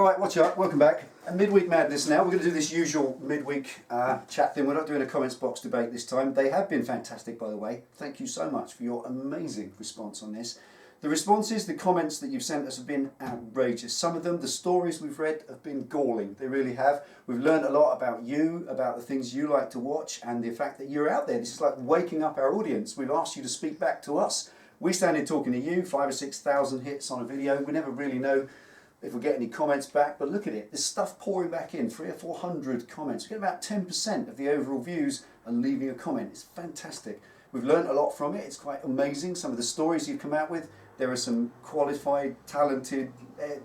All right, watch out, welcome back. Midweek Madness now. We're going to do this usual midweek chat thing. We're not doing a comments box debate this time. They have been fantastic, by the way. Thank you so much for your amazing response on this. The responses, the comments that you've sent us have been outrageous. Some of them, the stories we've read, have been galling. They really have. We've learned a lot about you, about the things you like to watch, and the fact that you're out there. This is like waking up our audience. We've asked you to speak back to us. We stand here talking to you, 5,000 or 6,000 hits on a video. We never really know if we get any comments back, but look at it. There's stuff pouring back in, 300 or 400 comments. We get about 10% of the overall views are leaving a comment. It's fantastic. We've learned a lot from it. It's quite amazing. Some of the stories you've come out with. There are some qualified, talented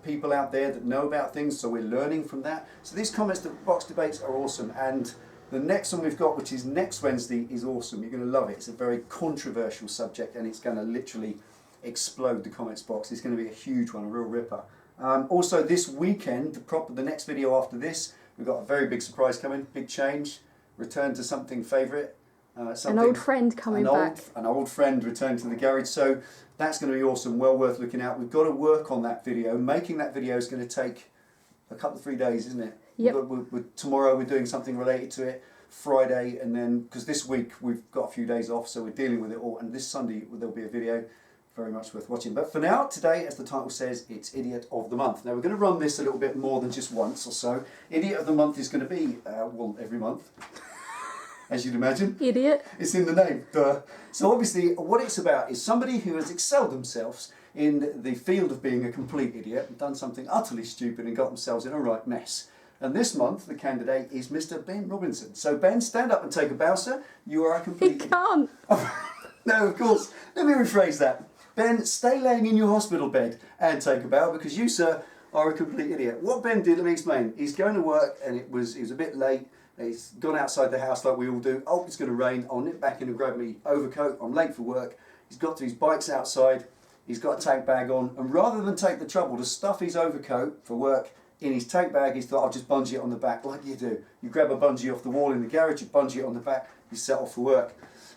people out there that know about things, so we're learning from that. So these comments, the box debates are awesome. And the next one we've got, which is next Wednesday, is awesome. You're going to love it. It's a very controversial subject, and it's going to literally explode the comments box. It's going to be a huge one, a real ripper. Also this weekend, the next video after this, we've got a very big surprise coming, big change, return to something favourite. An old friend coming back. An old friend returned to the garage, so that's going to be awesome, well worth looking at. We've got to work on that video. Making that video is going to take a couple of 3 days, isn't it? Yep. Tomorrow we're doing something related to it, Friday, and then, because this week we've got a few days off, so we're dealing with it all, and this Sunday there'll be a video. Very much worth watching. But for now, today, as the title says, it's Idiot of the Month. Now, we're going to run this a little bit more than just once or so. Idiot of the Month is going to be, well, every month, as you'd imagine. Idiot. It's in the name. Duh. So obviously, what it's about is somebody who has excelled themselves in the field of being a complete idiot and done something utterly stupid and got themselves in a right mess. And this month, the candidate is Mr. Ben Robinson. So, Ben, stand up and take a bow, sir. You are a complete He can't. No, of course. Let me rephrase that. Ben, stay laying in your hospital bed and take a bow, because you, sir, are a complete idiot. What Ben did, let me explain. He's going to work and he was a bit late. He's gone outside the house like we all do. Oh, it's going to rain. I'll nip back in and grab me overcoat. I'm late for work. He's got to his bike's outside. He's got a tank bag on. And rather than take the trouble to stuff his overcoat for work in his tank bag, he's thought, I'll just bungee it on the back like you do. You grab a bungee off the wall in the garage, you bungee it on the back, you set off for work.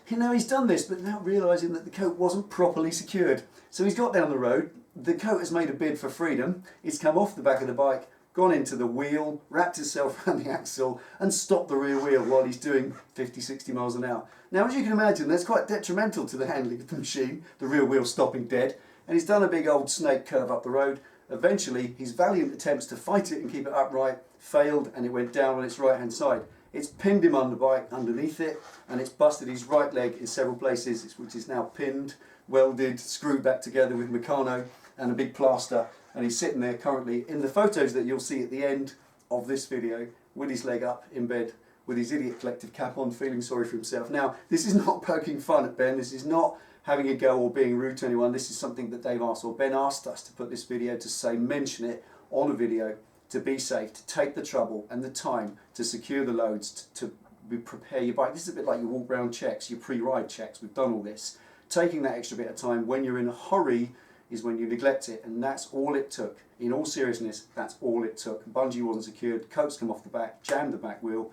You know, he's done this, but now realising that the coat wasn't properly secured. So he's got down the road, the coat has made a bid for freedom, he's come off the back of the bike, gone into the wheel, wrapped himself around the axle and stopped the rear wheel while he's doing 50, 60 miles an hour. Now, as you can imagine, that's quite detrimental to the handling of the machine, the rear wheel stopping dead, and he's done a big old snake curve up the road. Eventually, his valiant attempts to fight it and keep it upright failed, and it went down on its right-hand side. It's pinned him on the bike underneath it, and it's busted his right leg in several places, which is now pinned, welded, screwed back together with Meccano and a big plaster, and he's sitting there currently in the photos that you'll see at the end of this video with his leg up in bed with his Idiot Collective cap on, feeling sorry for himself. Now, this is not poking fun at Ben, this is not having a go or being rude to anyone. This is something that Dave asked, or Ben asked us to put this video to say, mention it on a video, to be safe, to take the trouble and the time to secure the loads, to prepare your bike. This is a bit like your walk round checks, your pre-ride checks. We've done all this. Taking that extra bit of time when you're in a hurry is when you neglect it, and that's all it took. In all seriousness, that's all it took. Bungee wasn't secured, coats come off the back, jammed the back wheel,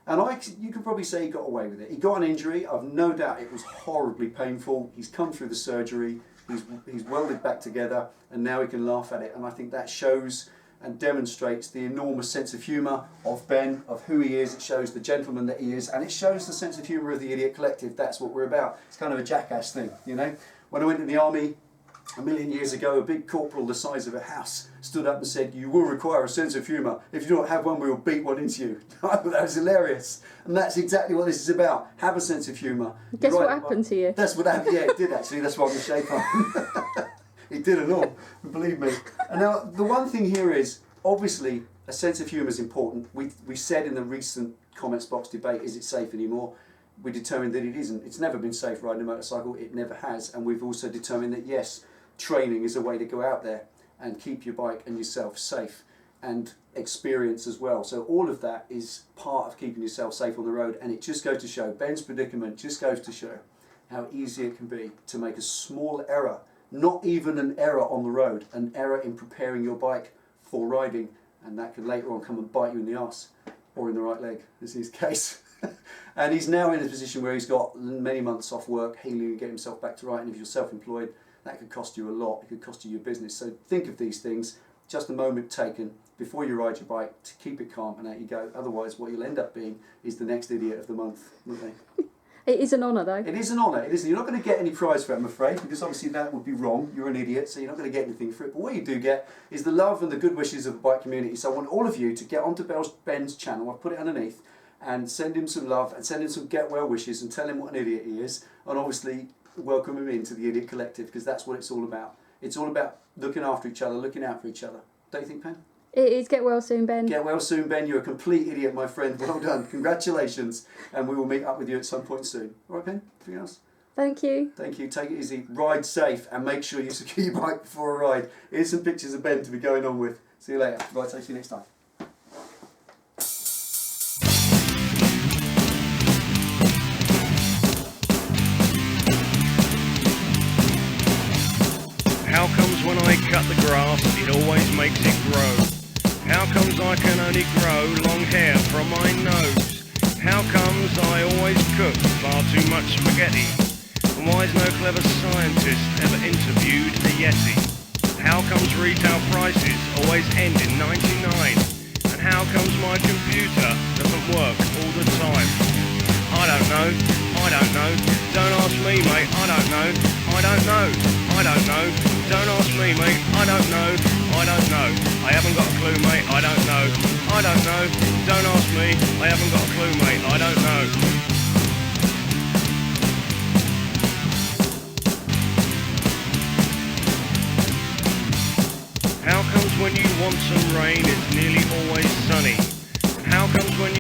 and you can probably say he got away with it. He got an injury, I've no doubt it was horribly painful. He's come through the surgery, he's welded back together, and now he can laugh at it, and I think that shows and demonstrates the enormous sense of humour of Ben, of who he is. It shows the gentleman that he is, and it shows the sense of humour of the Idiot Collective. That's what we're about. It's kind of a jackass thing, you know. When I went in the army a million years ago, a big corporal the size of a house stood up and said, "You will require a sense of humour. If you don't have one, we will beat one into you." That was hilarious, and that's exactly what this is about. Have a sense of humour. Guess what happened to you? That's what happened. Yeah, it did actually. That's why I'm in shape. It did and all, believe me. And now, the one thing here is, obviously, a sense of humour is important. We said in the recent comments box debate, is it safe anymore? We determined that it isn't. It's never been safe riding a motorcycle. It never has. And we've also determined that, yes, training is a way to go out there and keep your bike and yourself safe, and experience as well. So all of that is part of keeping yourself safe on the road. And it just goes to show, Ben's predicament just goes to show how easy it can be to make a small error. Not even an error on the road, an error in preparing your bike for riding, and that could later on come and bite you in the arse, or in the right leg, as is his case. And he's now in a position where he's got many months off work, healing and get himself back to right, and if you're self-employed, that could cost you a lot, it could cost you your business. So think of these things, just a moment taken before you ride your bike to keep it calm, and out you go. Otherwise, what you'll end up being is the next idiot of the month, won't they? It is an honour, though. It is an honour. It is. You're not going to get any prize for it, I'm afraid, because obviously that would be wrong. You're an idiot, so you're not going to get anything for it. But what you do get is the love and the good wishes of the bike community. So I want all of you to get onto Ben's channel. I've put it underneath, and send him some love and send him some get well wishes and tell him what an idiot he is, and obviously welcome him into the Idiot Collective, because that's what it's all about. It's all about looking after each other, looking out for each other. Don't you think, Pen? It is. Get well soon, Ben. Get well soon, Ben. You're a complete idiot, my friend. Well done. Congratulations. And we will meet up with you at some point soon. All right, Ben? Anything else? Thank you. Thank you. Take it easy. Ride safe and make sure you secure your bike before a ride. Here's some pictures of Ben to be going on with. See you later. Right, see you next time. How comes when I cut the grass, it always makes it grow? How comes I can only grow long hair from my nose? How comes I always cook far too much spaghetti? And why's no clever scientist ever interviewed a Yeti? How comes retail prices always end in 99? And how comes my computer doesn't work all the time? I don't know, I don't know, don't ask me mate, I don't know, I don't know, I don't know, don't ask me mate, I don't know, I don't know, I haven't got a clue mate, I don't know, I don't know, don't ask me, I haven't got a clue mate, I don't know.